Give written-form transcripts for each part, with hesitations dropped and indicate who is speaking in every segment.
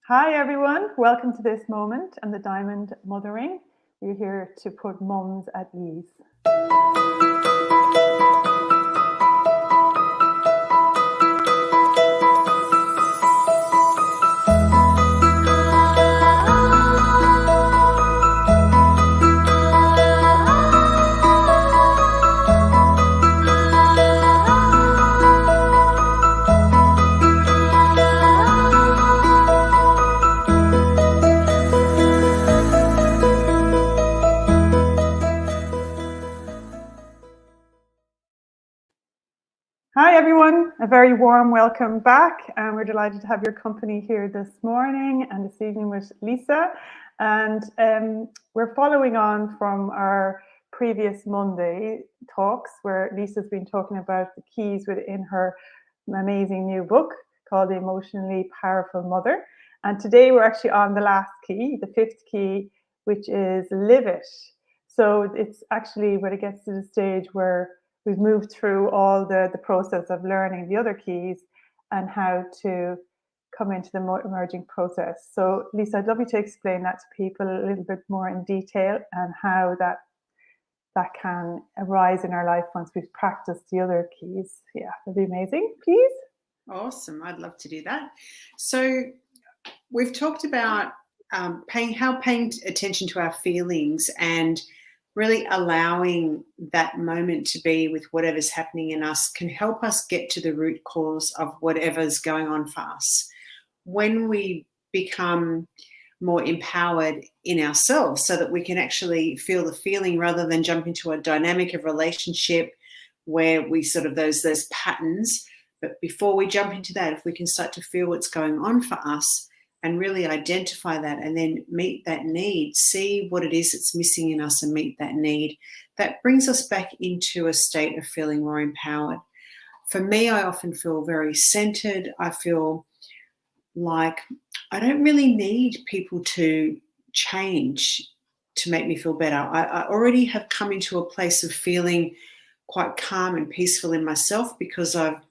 Speaker 1: Hi everyone, welcome to this moment and the Diamond Mothering. We're here to put mums at ease. Hi everyone, a very warm welcome back. We're delighted to have your company here this morning and this evening with Lisa. And we're following on from our previous Monday talks where Lisa's been talking about the keys within her amazing new book called The Emotionally Powerful Mother. And today we're actually on the last key, the fifth key, which is live it. So it's actually when it gets to the stage where we've moved through all the process of learning the other keys and how to come into the emerging process. So Lisa, I'd love you to explain that to people a little bit more in detail and how that can arise in our life once we've practiced the other keys. Yeah, that'd be amazing, please.
Speaker 2: Awesome. I'd love to do that. So we've talked about paying attention to our feelings and really allowing that moment to be with whatever's happening in us can help us get to the root cause of whatever's going on for us. When we become more empowered in ourselves so that we can actually feel the feeling rather than jump into a dynamic of relationship where we sort of those patterns. But before we jump into that, if we can start to feel what's going on for us and really identify that and then meet that need, see what it is that's missing in us and meet that need, that brings us back into a state of feeling more empowered. For me, I often feel very centered. I feel like I don't really need people to change to make me feel better. I already have come into a place of feeling quite calm and peaceful in myself because I've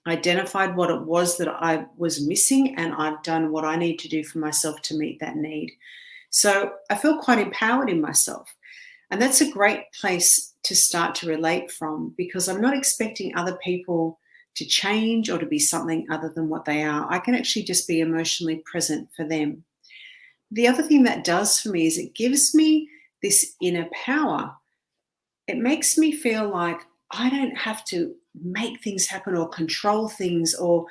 Speaker 2: identified what it was that I was missing and I've done what I need to do for myself to meet that need. So I feel quite empowered in myself. And that's a great place to start to relate from because I'm not expecting other people to change or to be something other than what they are. I can actually just be emotionally present for them. The other thing that does for me is it gives me this inner power. It makes me feel like I don't have to make things happen or control things or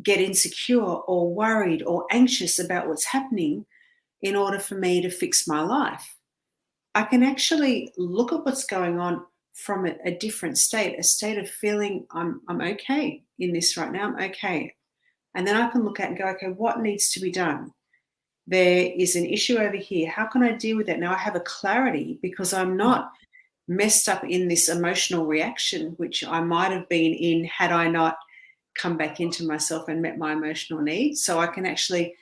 Speaker 2: get insecure or worried or anxious about what's happening in order for me to fix my life. I can actually look at what's going on from a different state, a state of feeling I'm okay in this right now, I'm okay. And then I can look at and go, okay, what needs to be done? There is an issue over here. How can I deal with that? Now I have a clarity because I'm not messed up in this emotional reaction, which I might have been in had I not come back into myself and met my emotional needs. So I can actually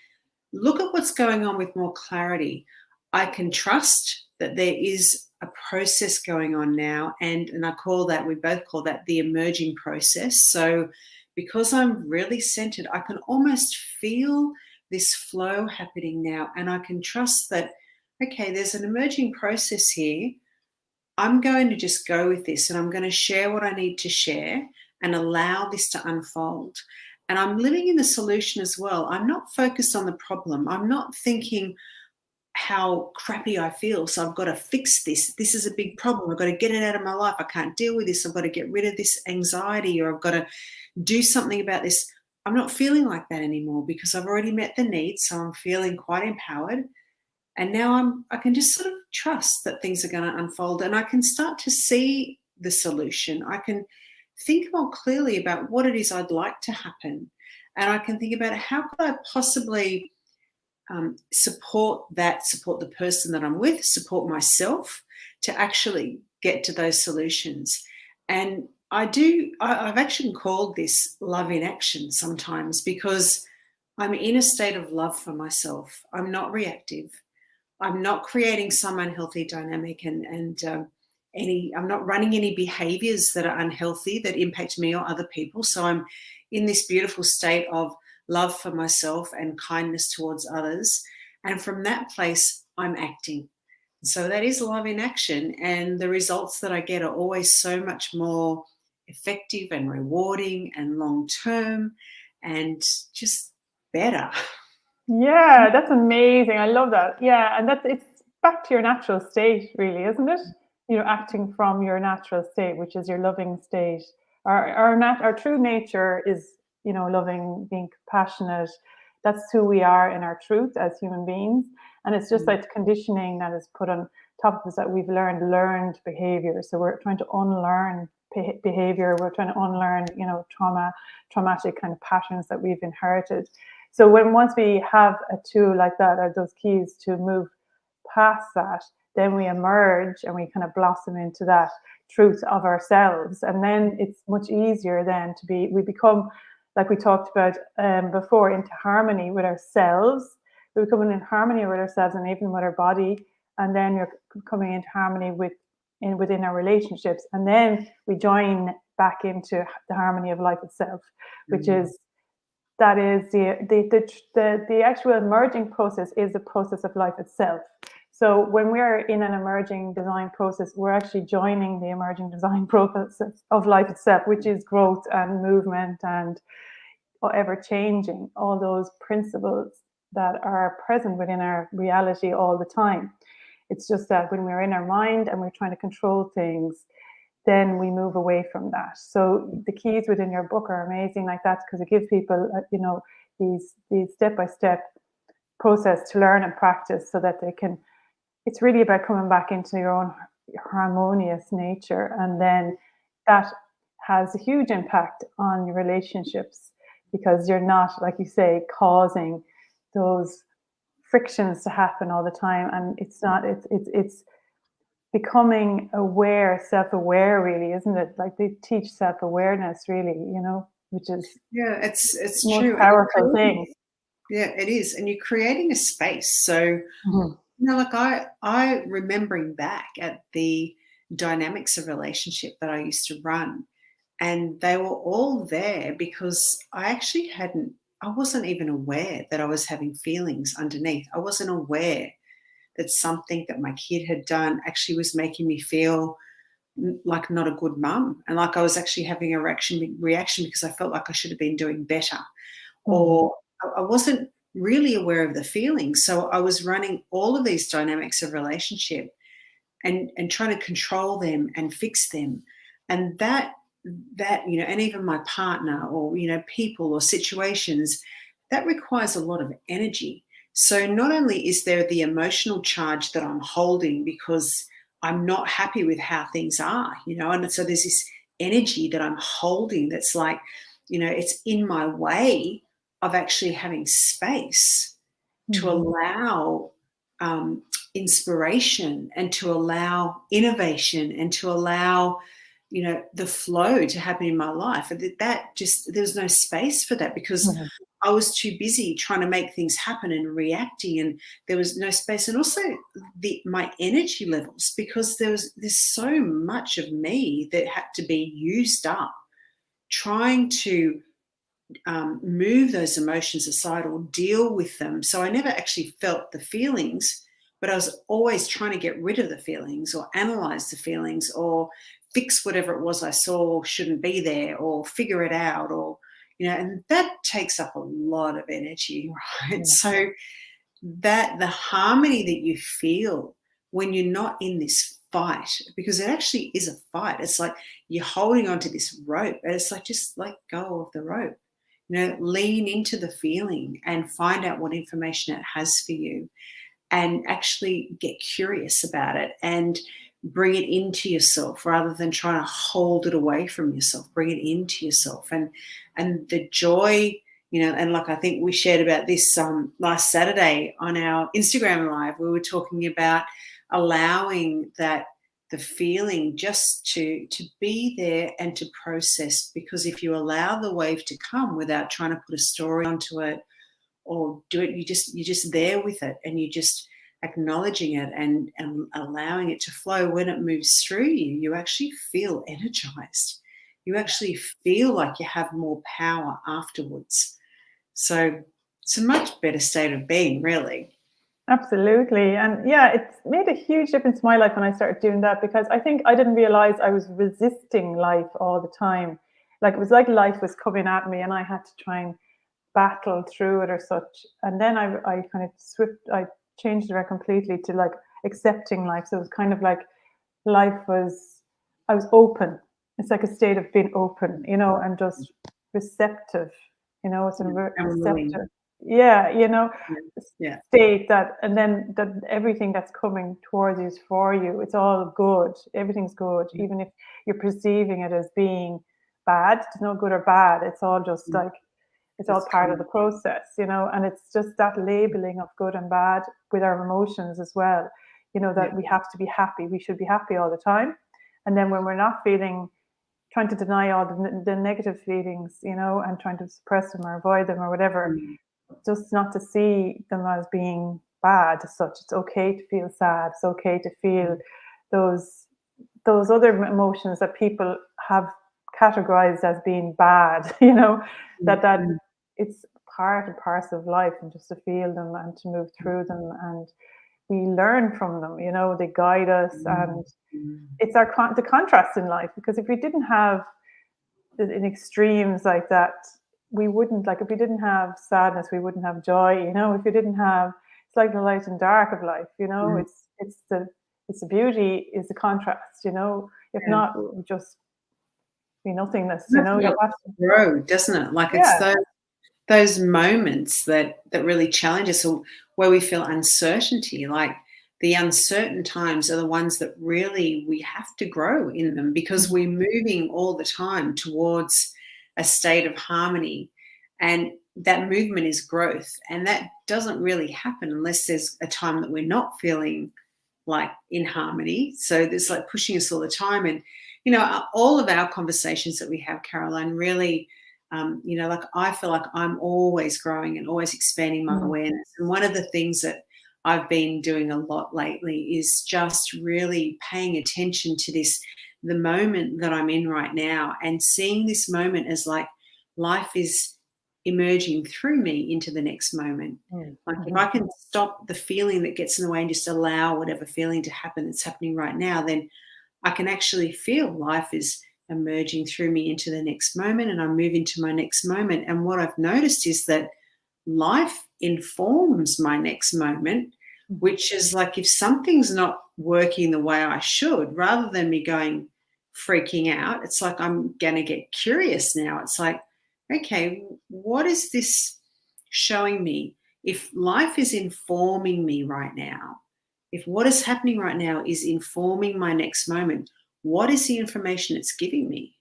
Speaker 2: look at what's going on with more clarity. I can trust that there is a process going on now. And we both call that the emerging process. So because I'm really centered, I can almost feel this flow happening now. And I can trust that, okay, there's an emerging process here. I'm going to just go with this and I'm going to share what I need to share and allow this to unfold. And I'm living in the solution as well. I'm not focused on the problem. I'm not thinking how crappy I feel. So I've got to fix this. This is a big problem. I've got to get it out of my life. I can't deal with this. I've got to get rid of this anxiety or I've got to do something about this. I'm not feeling like that anymore because I've already met the needs. So I'm feeling quite empowered. And now I can just sort of trust that things are going to unfold and I can start to see the solution. I can think more clearly about what it is I'd like to happen. And I can think about how could I possibly support the person that I'm with, support myself to actually get to those solutions. And I've actually called this love in action sometimes because I'm in a state of love for myself. I'm not reactive. I'm not creating some unhealthy dynamic and I'm not running any behaviors that are unhealthy that impact me or other people. So I'm in this beautiful state of love for myself and kindness towards others. And from that place, I'm acting. So that is love in action. And the results that I get are always so much more effective and rewarding and long term and just better.
Speaker 1: Yeah, that's amazing. I love that. Yeah, and it's back to your natural state, really, isn't it? You know, acting from your natural state, which is your loving state. Our true nature is, you know, loving, being compassionate. That's who we are in our truth as human beings. And it's just like conditioning that is put on top of us that we've learned behavior. So we're trying to unlearn behavior. We're trying to unlearn, you know, traumatic kind of patterns that we've inherited. So once we have a tool like that, or those keys to move past that, then we emerge and we kind of blossom into that truth of ourselves. And then it's much easier then we become, like we talked about before, into harmony with ourselves. We become in harmony with ourselves and even with our body. And then you're coming into harmony within our relationships. And then we join back into the harmony of life itself, which is that is the actual emerging process is the process of life itself. So when we're in an emerging design process, we're actually joining the emerging design process of life itself, which is growth and movement and ever changing, all those principles that are present within our reality all the time. It's just that when we're in our mind and we're trying to control things, then we move away from that. So the keys within your book are amazing like that, because it gives people, you know, these step-by-step process to learn and practice so that they can, it's really about coming back into your own harmonious nature. And then that has a huge impact on your relationships, because you're not, like you say, causing those frictions to happen all the time. And it's becoming aware, self-aware, really, isn't it? Like they teach self-awareness, really, you know, which is
Speaker 2: It's
Speaker 1: the most
Speaker 2: true.
Speaker 1: powerful thing.
Speaker 2: Yeah, it is. And you're creating a space. So, like I remembering back at the dynamics of relationship that I used to run, and they were all there because I wasn't even aware that I was having feelings underneath. I wasn't aware that something that my kid had done actually was making me feel like not a good mum, and like I was actually having a reaction because I felt like I should have been doing better, or I wasn't really aware of the feelings. So I was running all of these dynamics of relationship and trying to control them and fix them, and that you know, and even my partner or, you know, people or situations, that requires a lot of energy. So not only is there the emotional charge that I'm holding because I'm not happy with how things are, you know, and so there's this energy that I'm holding that's like, you know, it's in my way of actually having space to allow inspiration and to allow innovation and to allow, you know, the flow to happen in my life. And that just, there was no space for that because I was too busy trying to make things happen and reacting, and there was no space. And also my energy levels, because there's so much of me that had to be used up trying to move those emotions aside or deal with them. So I never actually felt the feelings, but I was always trying to get rid of the feelings or analyze the feelings or fix whatever it was I saw shouldn't be there or figure it out, or, you know, and that takes up a lot of energy, right? So that the harmony that you feel when you're not in this fight, because it actually is a fight. It's like you're holding onto this rope, and it's like, just let go of the rope. You know, lean into the feeling and find out what information it has for you, and actually get curious about it and bring it into yourself rather than trying to hold it away from yourself. Bring it into yourself, and the joy, you know. And like I think we shared about this last Saturday on our Instagram live, we were talking about allowing that, the feeling, just to be there and to process, because if you allow the wave to come without trying to put a story onto it or do it, you're just there with it, and you just acknowledging it and allowing it to flow. When it moves through you, you actually feel energized. You actually feel like you have more power afterwards. So it's a much better state of being, really.
Speaker 1: Absolutely. And yeah, it's made a huge difference in my life when I started doing that, because I think I didn't realize I was resisting life all the time. Like it was like life was coming at me and I had to try and battle through it or such. And then I kind of I changed it completely to like accepting life. So it was kind of like life was, I was open. It's like a state of being open, and just receptive, it's a
Speaker 2: And willing.
Speaker 1: receptive. Yeah,
Speaker 2: Yeah. Yeah.
Speaker 1: state that, and then that everything that's coming towards you is for you. It's all good. Everything's good, even if you're perceiving it as being bad. There's no good or bad. It's all just like it's all
Speaker 2: It's
Speaker 1: part of
Speaker 2: cool.
Speaker 1: the process, and it's just that labeling of good and bad with our emotions as well.
Speaker 2: Yeah.
Speaker 1: That we have to be happy. We should be happy all the time, and then when we're not feeling, trying to deny all the negative feelings, and trying to suppress them or avoid them or whatever,
Speaker 2: Mm.
Speaker 1: just not to see them as being bad as such. It's okay to feel sad. It's okay to feel those those other emotions that people have categorized as being bad. That
Speaker 2: Mm.
Speaker 1: it's part and parcel of life, and just to feel them and to move through them, and we learn from them. They guide us, and
Speaker 2: Mm.
Speaker 1: it's the contrast in life, because if we didn't have in extremes like that, we wouldn't, like, if we didn't have sadness, we wouldn't have joy. If we didn't have, it's like the light and dark of life.
Speaker 2: Mm.
Speaker 1: It's the beauty is the contrast. If
Speaker 2: Yeah.
Speaker 1: not, it would just be nothingness.
Speaker 2: That's what
Speaker 1: You
Speaker 2: helps
Speaker 1: have
Speaker 2: us
Speaker 1: to.
Speaker 2: grow, doesn't it? Like it's
Speaker 1: Yeah.
Speaker 2: those moments that really challenge us, or where we feel uncertainty. Like the uncertain times are the ones that really we have to grow in them, because we're moving all the time towards a state of harmony, and that movement is growth, and that doesn't really happen unless there's a time that we're not feeling like in harmony. So there's like pushing us all the time. And all of our conversations that we have, Caroline, really, like I feel like I'm always growing and always expanding my
Speaker 1: Mm.
Speaker 2: awareness. And one of the things that I've been doing a lot lately is just really paying attention to the moment that I'm in right now, and seeing this moment as like life is emerging through me into the next moment.
Speaker 1: Mm.
Speaker 2: Like if
Speaker 1: Mhm.
Speaker 2: I can stop the feeling that gets in the way and just allow whatever feeling to happen that's happening right now, then I can actually feel life is emerging through me into the next moment, and I move into my next moment. And what I've noticed is that life informs my next moment,
Speaker 1: Mhm.
Speaker 2: which is like if something's not working the way I should, rather than me going freaking out, it's like I'm going to get curious now. It's like, okay, what is this showing me? If life is informing me right now, if what is happening right now is informing my next moment, what is the information it's giving me?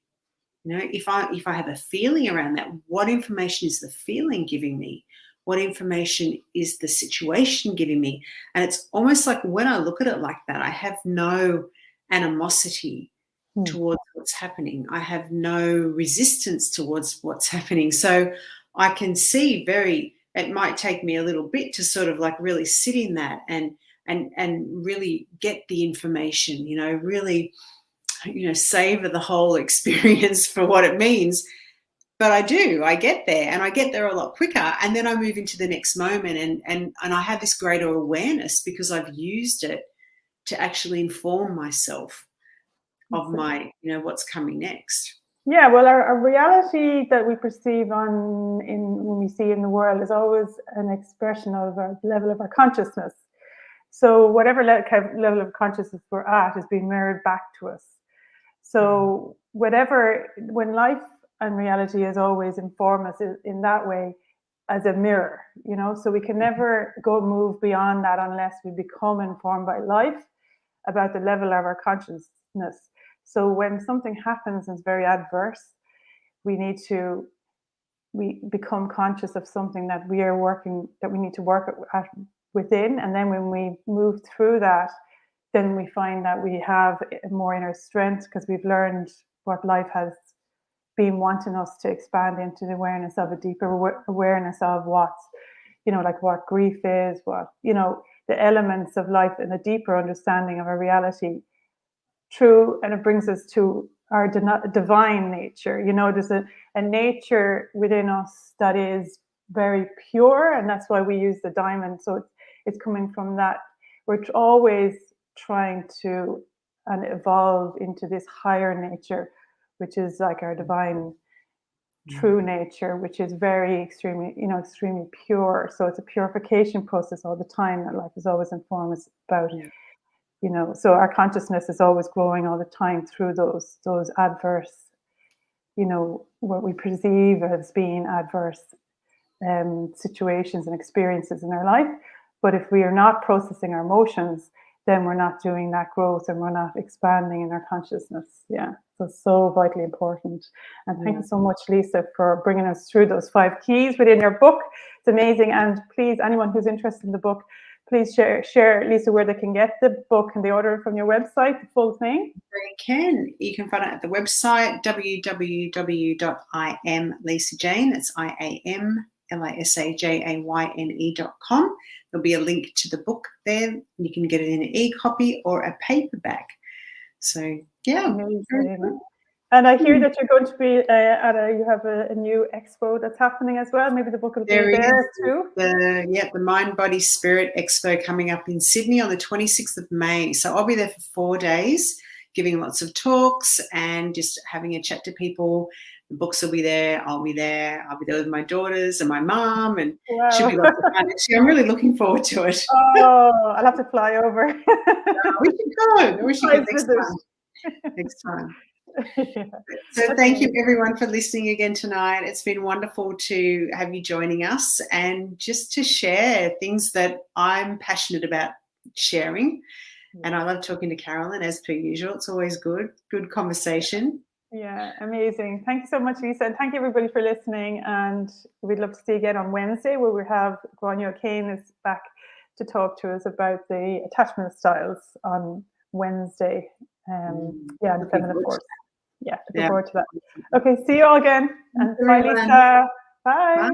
Speaker 2: If I have a feeling around that, what information is the feeling giving me? What information is the situation giving me? And it's almost like when I look at it like that, I have no animosity
Speaker 1: Mm.
Speaker 2: towards what's happening. I have no resistance towards what's happening. So I can see it might take me a little bit to sort of like really sit in that and really get the information, really savor the whole experience for what it means. But I get there, and I get there a lot quicker, and then I move into the next moment, and I have this greater awareness because I've used it to actually inform myself of my what's coming next.
Speaker 1: Yeah, well, our reality that we perceive when we see in the world is always an expression of our level of our consciousness. So whatever level of consciousness we're at is being mirrored back to us. So when life and reality is always inform us in that way, as a mirror, so we can never move beyond that unless we become informed by life about the level of our consciousness. So when something happens and is very adverse, we need to we become conscious of something that we need to work at within, and then when we move through that, then we find that we have more inner strength, because we've learned what life has been wanting us to expand into, the awareness of a deeper awareness of like what grief is, the elements of life, and a deeper understanding of our reality. True, and it brings us to our divine nature. There's a nature within us that is very pure, and that's why we use the diamond. So it's coming from that. We're always trying to evolve into this higher nature, which is like our divine true nature, which is very extremely pure. So it's a purification process all the time that life is always informed us about. So our consciousness is always growing all the time through those adverse, what we perceive as being adverse situations and experiences in our life. But if we are not processing our emotions, then we're not doing that growth and we're not expanding in our consciousness. Yeah. So vitally important. And thank you so much, Lisa, for bringing us through those 5 keys within your book. It's amazing. And please, anyone who's interested in the book, please share, Lisa, where they can get the book and they order it from your website, the full thing.
Speaker 2: You can find it at the website, www.iamlisajane. It's IAMLISAJAYNE.com. There'll be a link to the book there. You can get it in an e-copy or a paperback. So, yeah.
Speaker 1: Amazing. And I hear that you're going to be you have a new expo that's happening as well. Maybe the book will be there too.
Speaker 2: The Mind, Body, Spirit Expo coming up in Sydney on the 26th of May. So I'll be there for 4 days, giving lots of talks and just having a chat to people. The books will be there. I'll be there. I'll be there with my daughters and my mom, and should be lots of fun. Actually, I'm really looking forward to it.
Speaker 1: Oh, I'll have to fly over.
Speaker 2: We should go. We should go next time.
Speaker 1: Yeah.
Speaker 2: So thank you everyone for listening again tonight. It's been wonderful to have you joining us and just to share things that I'm passionate about sharing. And I love talking to Carolyn as per usual. It's always good conversation.
Speaker 1: Yeah, amazing. Thank you so much, Lisa. And thank you everybody for listening. And we'd love to see you again on Wednesday, where we have Grania O'Kane is back to talk to us about the attachment styles on Wednesday. Yeah, the feminine force. Yeah, looking forward to that. Okay, see you all again. And bye, Lisa. Bye.